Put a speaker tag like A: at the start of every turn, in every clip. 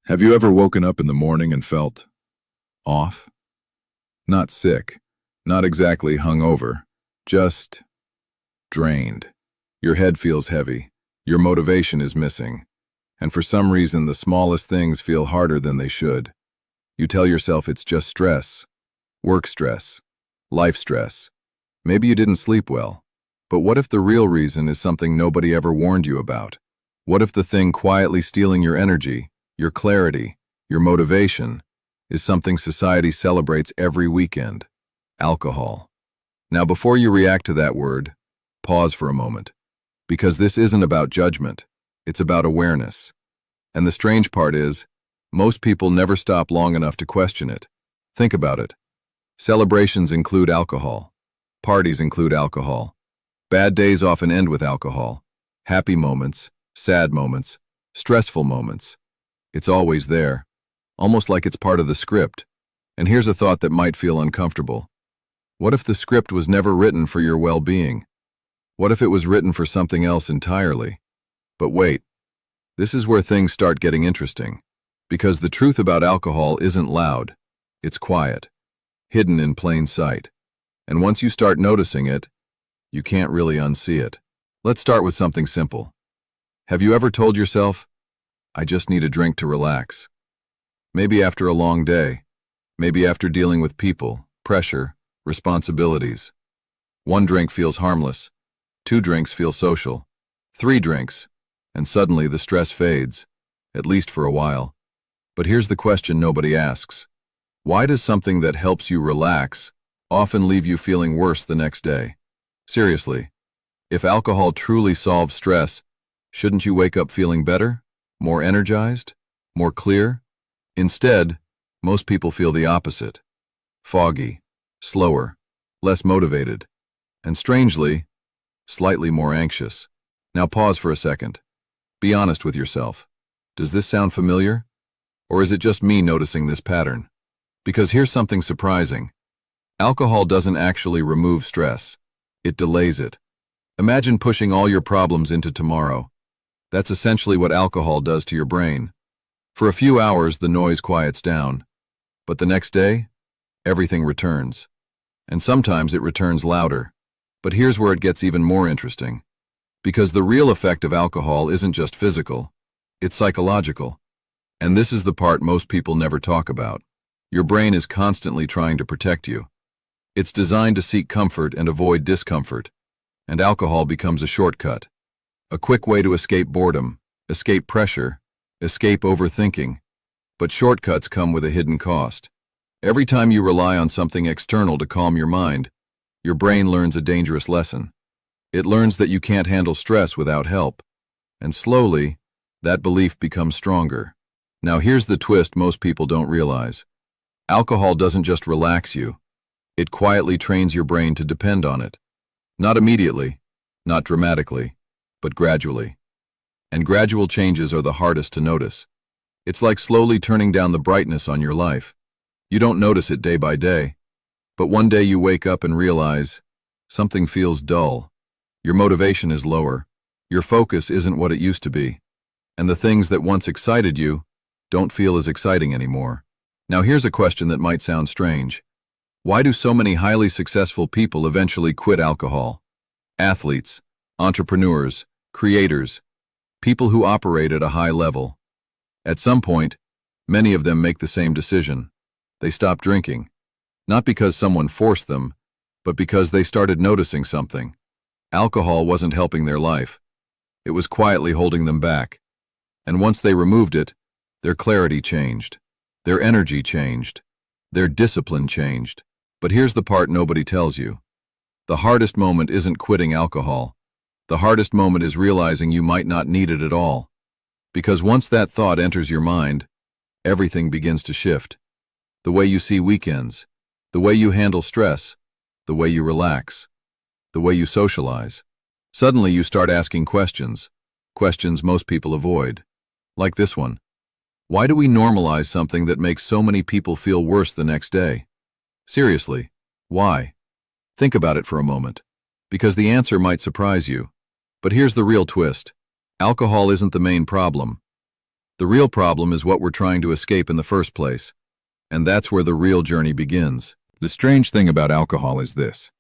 A: Have you ever woken up in the morning and felt off? Not sick, not exactly hungover, just drained. Your head feels heavy, your motivation is missing, and for some reason the smallest things feel harder than they should. You tell yourself it's just stress, work stress, life stress. Maybe you didn't sleep well. But what if the real reason is something nobody ever warned you about? What if the thing quietly stealing your energy, your clarity, your motivation, is something society celebrates every weekend? Alcohol. Now, before you react to that word, pause for a moment. Because this isn't about judgment, it's about awareness. And the strange part is, most people never stop long enough to question it. Think about it. Celebrations include alcohol. Parties include alcohol. Bad days often end with alcohol. Happy moments, sad moments, stressful moments. It's always there, almost like it's part of the script. And here's a thought that might feel uncomfortable. What if the script was never written for your well-being? What if it was written for something else entirely? But wait, this is where things start getting interesting. Because the truth about alcohol isn't loud, it's quiet, hidden in plain sight. And once you start noticing it, you can't really unsee it. Let's start with something simple. Have you ever told yourself, I just need a drink to relax? Maybe after a long day, maybe after dealing with people, pressure, responsibilities. 1 drink feels harmless, 2 drinks feel social, 3 drinks, and suddenly the stress fades, at least for a while. But here's the question nobody asks. Why does something that helps you relax often leave you feeling worse the next day? Seriously, if alcohol truly solves stress, shouldn't you wake up feeling better, more energized, more clear? Instead, most people feel the opposite. Foggy, slower, less motivated, and strangely, slightly more anxious. Now pause for a second. Be honest with yourself. Does this sound familiar? Or is it just me noticing this pattern? Because here's something surprising. Alcohol doesn't actually remove stress. It delays it. Imagine pushing all your problems into tomorrow. That's essentially what alcohol does to your brain. For a few hours, the noise quiets down. But the next day, everything returns. And sometimes it returns louder. But here's where it gets even more interesting. Because the real effect of alcohol isn't just physical, it's psychological. And this is the part most people never talk about. Your brain is constantly trying to protect you. It's designed to seek comfort and avoid discomfort. And alcohol becomes a shortcut. A quick way to escape boredom, escape pressure, escape overthinking. But shortcuts come with a hidden cost. Every time you rely on something external to calm your mind, your brain learns a dangerous lesson. It learns that you can't handle stress without help. And slowly, that belief becomes stronger. Now here's the twist most people don't realize. Alcohol doesn't just relax you. It quietly trains your brain to depend on it. Not immediately, not dramatically, but gradually. And gradual changes are the hardest to notice. It's like slowly turning down the brightness on your life. You don't notice it day by day. But one day you wake up and realize something feels dull. Your motivation is lower. Your focus isn't what it used to be. And the things that once excited you don't feel as exciting anymore. Now here's a question that might sound strange. Why do so many highly successful people eventually quit alcohol? Athletes, entrepreneurs, creators, people who operate at a high level. At some point, many of them make the same decision. They stop drinking. Not because someone forced them, but because they started noticing something. Alcohol wasn't helping their life. It was quietly holding them back. And once they removed it, their clarity changed. Their energy changed. Their discipline changed. But here's the part nobody tells you. The hardest moment isn't quitting alcohol. The hardest moment is realizing you might not need it at all. Because once that thought enters your mind, everything begins to shift. The way you see weekends, the way you handle stress, the way you relax, the way you socialize. Suddenly you start asking questions most people avoid. Like this one. Why do we normalize something that makes so many people feel worse the next day? Seriously, why? Think about it for a moment. Because the answer might surprise you. But here's the real twist. Alcohol isn't the main problem. The real problem is what we're trying to escape in the first place. And that's where the real journey begins. The strange thing about alcohol is this.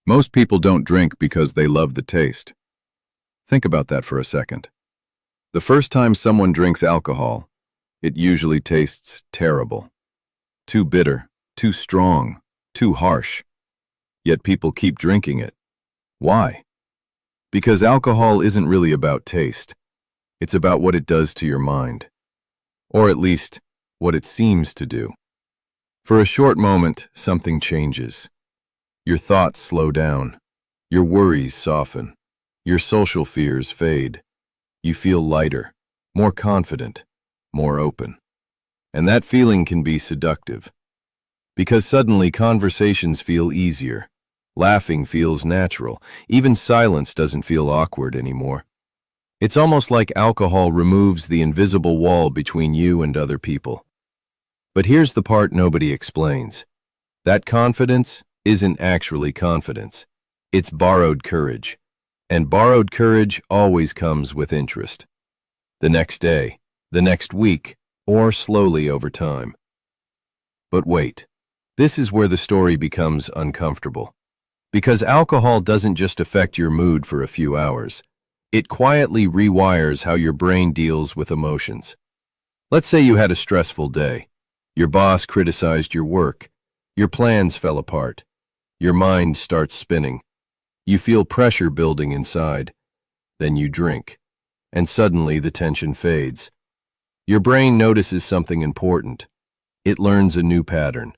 A: Most people don't drink because they love the taste. Think about that for a second. The first time someone drinks alcohol, it usually tastes terrible. Too bitter, too strong, too harsh. Yet people keep drinking it. Why? Because alcohol isn't really about taste. It's about what it does to your mind. Or at least, what it seems to do. For a short moment, something changes. Your thoughts slow down. Your worries soften. Your social fears fade. You feel lighter, more confident, more open. And that feeling can be seductive. Because suddenly conversations feel easier. Laughing feels natural. Even silence doesn't feel awkward anymore. It's almost like alcohol removes the invisible wall between you and other people. But here's the part nobody explains. That confidence isn't actually confidence. It's borrowed courage. And borrowed courage always comes with interest. The next day, the next week, or slowly over time. But wait, this is where the story becomes uncomfortable. Because alcohol doesn't just affect your mood for a few hours. It quietly rewires how your brain deals with emotions. Let's say you had a stressful day. Your boss criticized your work. Your plans fell apart. Your mind starts spinning. You feel pressure building inside. Then you drink. And suddenly the tension fades. Your brain notices something important. It learns a new pattern.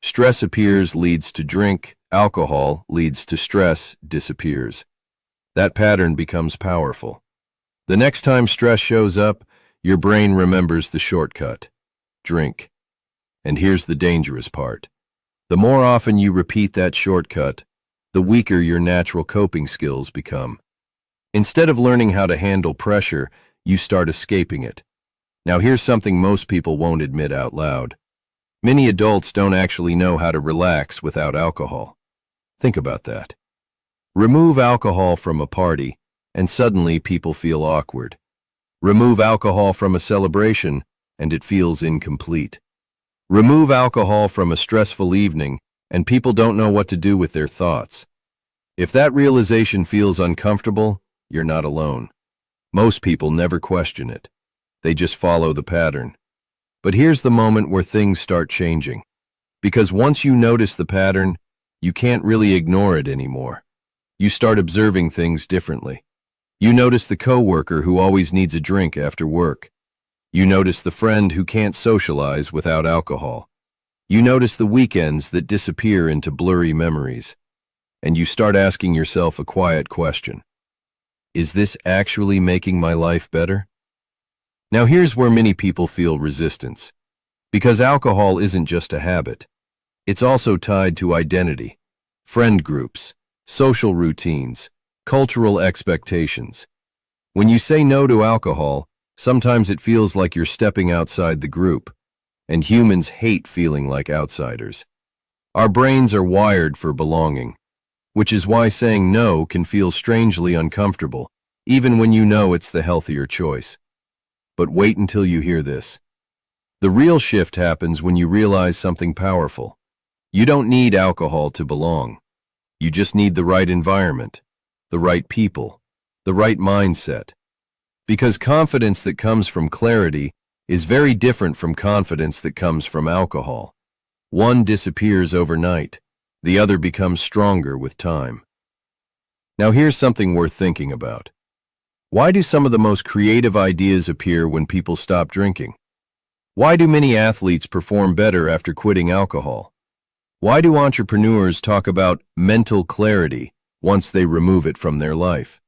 A: Stress appears leads to drink. Alcohol leads to stress disappears. That pattern becomes powerful. The next time stress shows up, your brain remembers the shortcut. Drink. And here's the dangerous part. The more often you repeat that shortcut, the weaker your natural coping skills become. Instead of learning how to handle pressure, you start escaping it. Now here's something most people won't admit out loud. Many adults don't actually know how to relax without alcohol. Think about that. Remove alcohol from a party, and suddenly people feel awkward. Remove alcohol from a celebration, and it feels incomplete. Remove alcohol from a stressful evening, and people don't know what to do with their thoughts. If that realization feels uncomfortable, you're not alone. Most people never question it. They just follow the pattern. But here's the moment where things start changing. Because once you notice the pattern, you can't really ignore it anymore. You start observing things differently. You notice the coworker who always needs a drink after work. You notice the friend who can't socialize without alcohol. You notice the weekends that disappear into blurry memories. And you start asking yourself a quiet question. Is this actually making my life better? Now here's where many people feel resistance. Because alcohol isn't just a habit. It's also tied to identity, friend groups, social routines, cultural expectations. When you say no to alcohol, sometimes it feels like you're stepping outside the group, and humans hate feeling like outsiders. Our brains are wired for belonging, which is why saying no can feel strangely uncomfortable, even when you know it's the healthier choice. But wait until you hear this. The real shift happens when you realize something powerful. You don't need alcohol to belong. You just need the right environment, the right people, the right mindset. Because confidence that comes from clarity is very different from confidence that comes from alcohol. One disappears overnight, the other becomes stronger with time. Now here's something worth thinking about. Why do some of the most creative ideas appear when people stop drinking? Why do many athletes perform better after quitting alcohol? Why do entrepreneurs talk about mental clarity once they remove it from their life?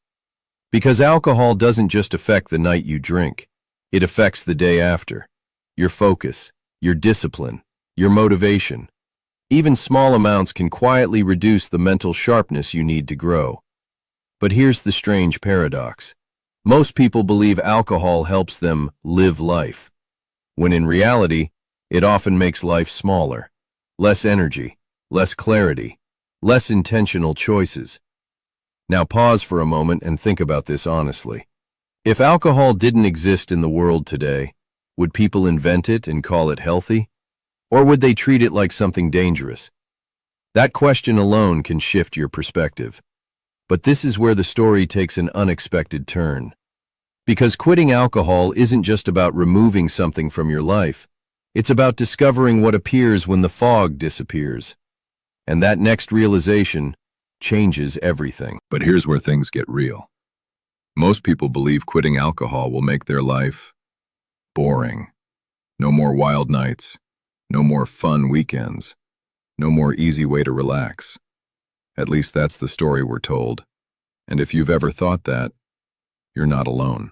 A: Because alcohol doesn't just affect the night you drink. It affects the day after. Your focus, your discipline, your motivation. Even small amounts can quietly reduce the mental sharpness you need to grow. But here's the strange paradox. Most people believe alcohol helps them live life, when in reality, it often makes life smaller. Less energy, less clarity, less intentional choices. Now pause for a moment and think about this honestly.
B: If alcohol didn't exist in the world today, would people invent it and call it healthy? Or would they treat it like something dangerous? That question alone can shift your perspective. But this is where the story takes an unexpected turn. Because quitting alcohol isn't just about removing something from your life. It's about discovering what appears when the fog disappears. And that next realization changes everything.
A: But here's where things get real. Most people believe quitting alcohol will make their life boring. No more wild nights, no more fun weekends, no more easy way to relax. At least that's the story we're told. And if you've ever thought that, you're not alone.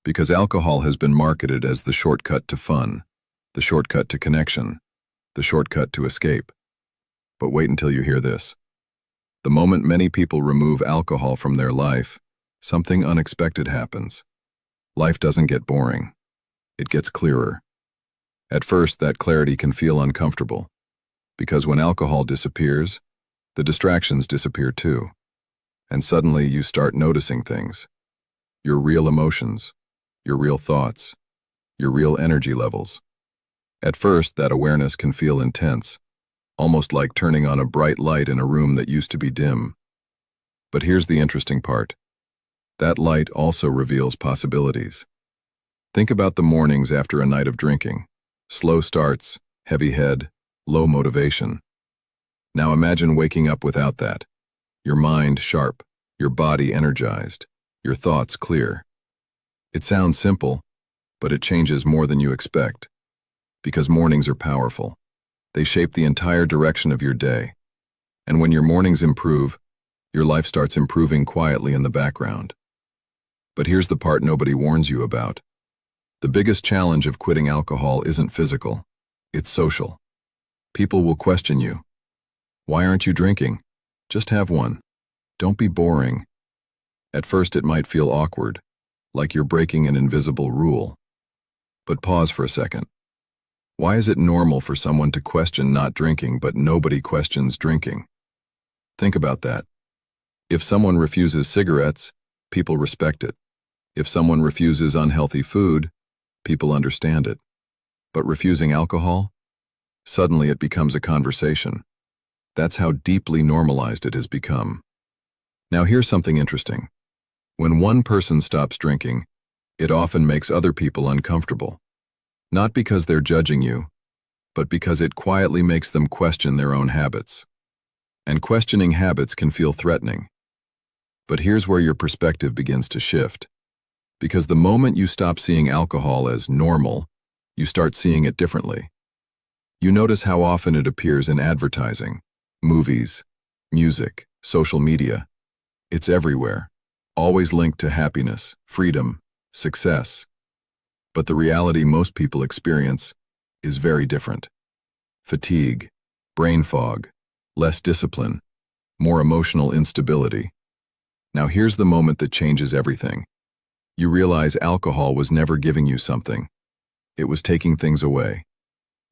A: Because alcohol has been marketed as the shortcut to fun, the shortcut to connection, the shortcut to escape. But wait until you hear this. The moment many people remove alcohol from their life, something unexpected happens. Life doesn't get boring. It gets clearer. At first, that clarity can feel uncomfortable, because when alcohol disappears, the distractions disappear too. And suddenly you start noticing things. Your real emotions, your real thoughts, your real energy levels. At first, that awareness can feel intense, almost like turning on a bright light in a room that used to be dim. But here's the interesting part. That light also reveals possibilities. Think about the mornings after a night of drinking. Slow starts, heavy head, low motivation. Now imagine waking up without that. Your mind sharp, your body energized, your thoughts clear. It sounds simple, but it changes more than you expect. Because mornings are powerful. They shape the entire direction of your day. And when your mornings improve, your life starts improving quietly in the background. But here's the part nobody warns you about. The biggest challenge of quitting alcohol isn't physical, it's social. People will question you. Why aren't you drinking? Just have one. Don't be boring. At first it might feel awkward, like you're breaking an invisible rule. But pause for a second. Why is it normal for someone to question not drinking, but nobody questions drinking? Think about that. If someone refuses cigarettes, people respect it. If someone refuses unhealthy food, people understand it. But refusing alcohol? Suddenly it becomes a conversation. That's how deeply normalized it has become. Now here's something interesting. When one person stops drinking, it often makes other people uncomfortable. Not because they're judging you, but because it quietly makes them question their own habits. And questioning habits can feel threatening. But here's where your perspective begins to shift. Because the moment you stop seeing alcohol as normal, you start seeing it differently. You notice how often it appears in advertising, movies, music, social media. It's everywhere, always linked to happiness, freedom, success. But the reality most people experience is very different. Fatigue, brain fog, less discipline, more emotional instability. Now here's the moment that changes everything. You realize alcohol was never giving you something. It was taking things away.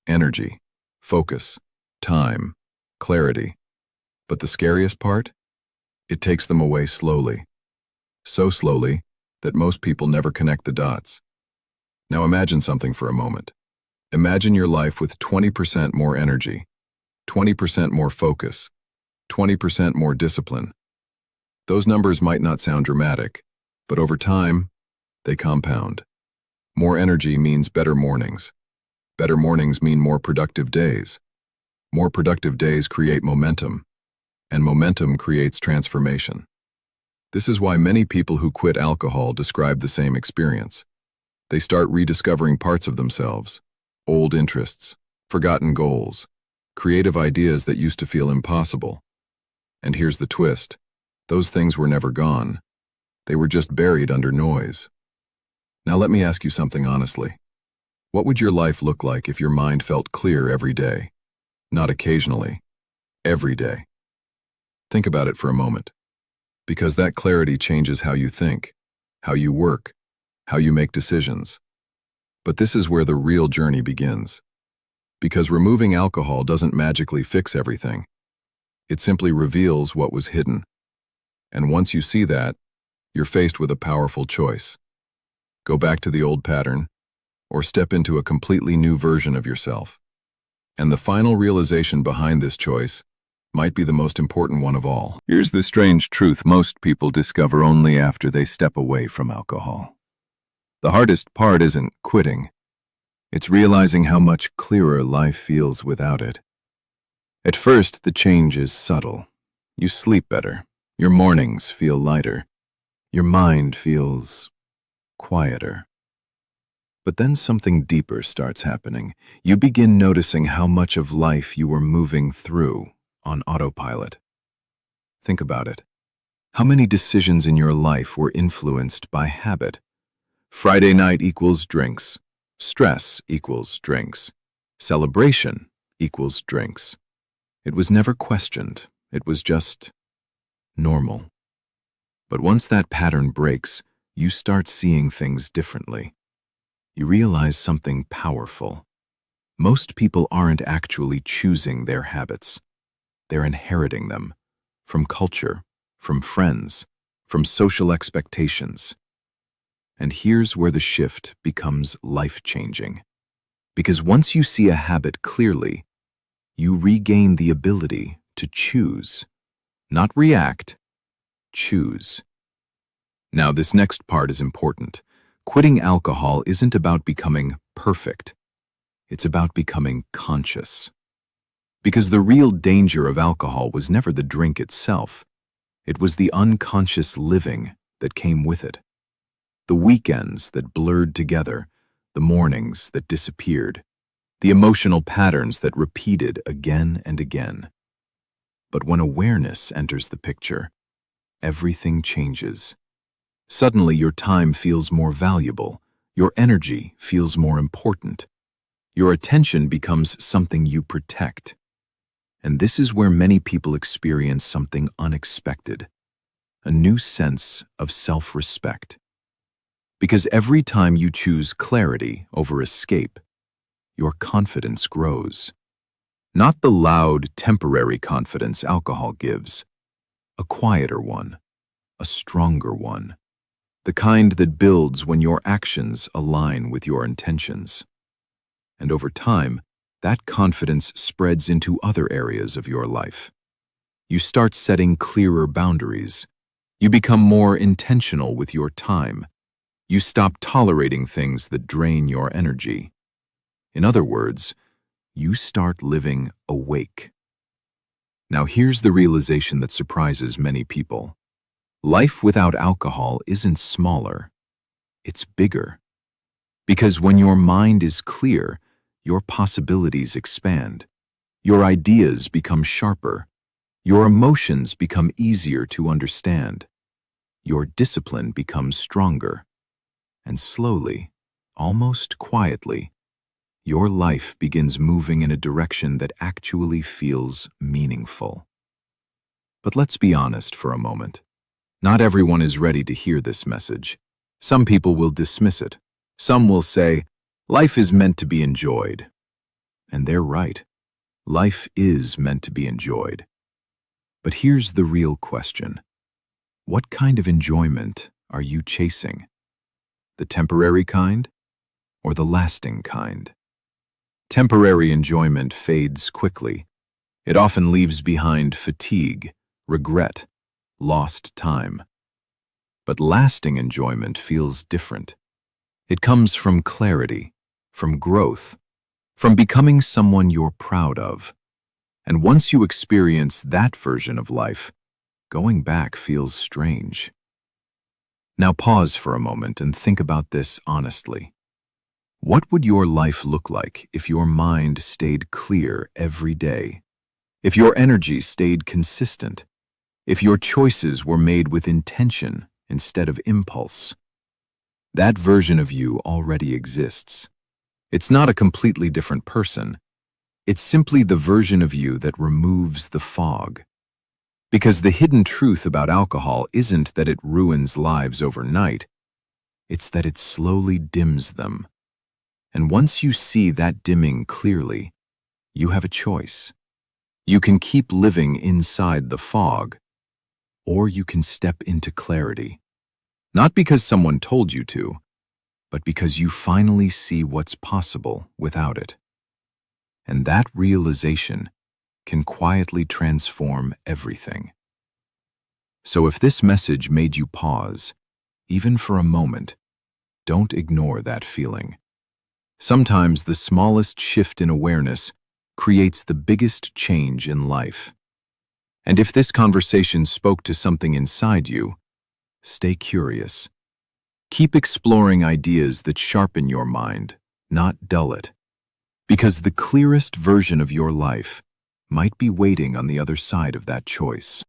A: Energy, focus, time, clarity. But the scariest part? It takes them away slowly. So slowly that most people never connect the dots. Now imagine something for a moment. Imagine your life with 20% more energy, 20% more focus, 20% more discipline. Those numbers might not sound dramatic, but over time, they compound. More energy means better mornings. Better mornings mean more productive days. More productive days create momentum, and momentum creates transformation. This is why many people who quit alcohol describe the same experience. They start rediscovering parts of themselves, old interests, forgotten goals, creative ideas that used to feel impossible. And here's the twist. Those things were never gone. They were just buried under noise. Now let me ask you something honestly. What would your life look like if your mind felt clear every day? Not occasionally, every day. Think about it for a moment. Because that clarity changes how you think, how you work, how you make decisions. But this is where the real journey begins. Because removing alcohol doesn't magically fix everything. It simply reveals what was hidden. And once you see that, you're faced with a powerful choice. go back to the old pattern, or step into a completely new version of yourself. And the final realization behind this choice might be the most important one of all. Here's the strange truth most people discover only after they step away from alcohol. The hardest part isn't quitting. It's realizing how much clearer life feels without it. At first, the change is subtle. You sleep better. Your mornings feel lighter. Your mind feels quieter. But then something deeper starts happening. You begin noticing how much of life you were moving through on autopilot. Think about it. How many decisions in your life were influenced by habit? Friday night equals drinks. Stress equals drinks. Celebration equals drinks. It was never questioned. It was just normal. But once that pattern breaks, you start seeing things differently. You realize something powerful. Most people aren't actually choosing their habits. They're inheriting them from culture, from friends, from social expectations. And here's where the shift becomes life-changing. Because once you see a habit clearly, you regain the ability to choose. Not react, choose. Now, this next part is important. Quitting alcohol isn't about becoming perfect. It's about becoming conscious. Because the real danger of alcohol was never the drink itself. It was the unconscious living that came with it. The weekends that blurred together, the mornings that disappeared, the emotional patterns that repeated again and again. But when awareness enters the picture, everything changes. Suddenly, your time feels more valuable, your energy feels more important. Your attention becomes something you protect. And this is where many people experience something unexpected, a new sense of self-respect. Because every time you choose clarity over escape, your confidence grows. Not the loud, temporary confidence alcohol gives, a quieter one, a stronger one. The kind that builds when your actions align with your intentions. And over time, that confidence spreads into other areas of your life. You start setting clearer boundaries. You become more intentional with your time. You stop tolerating things that drain your energy. In other words, you start living awake. Now here's the realization that surprises many people. Life without alcohol isn't smaller, it's bigger. Because when your mind is clear, your possibilities expand. Your ideas become sharper. Your emotions become easier to understand. Your discipline becomes stronger. And slowly, almost quietly, your life begins moving in a direction that actually feels meaningful. But let's be honest for a moment. Not everyone is ready to hear this message. Some people will dismiss it. Some will say, life is meant to be enjoyed. And they're right. Life is meant to be enjoyed. But here's the real question. What kind of enjoyment are you chasing? The temporary kind or the lasting kind? Temporary enjoyment fades quickly. It often leaves behind fatigue, regret, lost time. But lasting enjoyment feels different. It comes from clarity, from growth, from becoming someone you're proud of. And once you experience that version of life, going back feels strange. Now pause for a moment and think about this honestly. What would your life look like if your mind stayed clear every day? If your energy stayed consistent? If your choices were made with intention instead of impulse? That version of you already exists. It's not a completely different person. It's simply the version of you that removes the fog. Because the hidden truth about alcohol isn't that it ruins lives overnight. It's that it slowly dims them. And once you see that dimming clearly, you have a choice. You can keep living inside the fog, or you can step into clarity. Not because someone told you to, but because you finally see what's possible without it. And that realization can quietly transform everything. So if this message made you pause, even for a moment, don't ignore that feeling. Sometimes the smallest shift in awareness creates the biggest change in life. And if this conversation spoke to something inside you, stay curious. Keep exploring ideas that sharpen your mind, not dull it. Because the clearest version of your life might be waiting on the other side of that choice.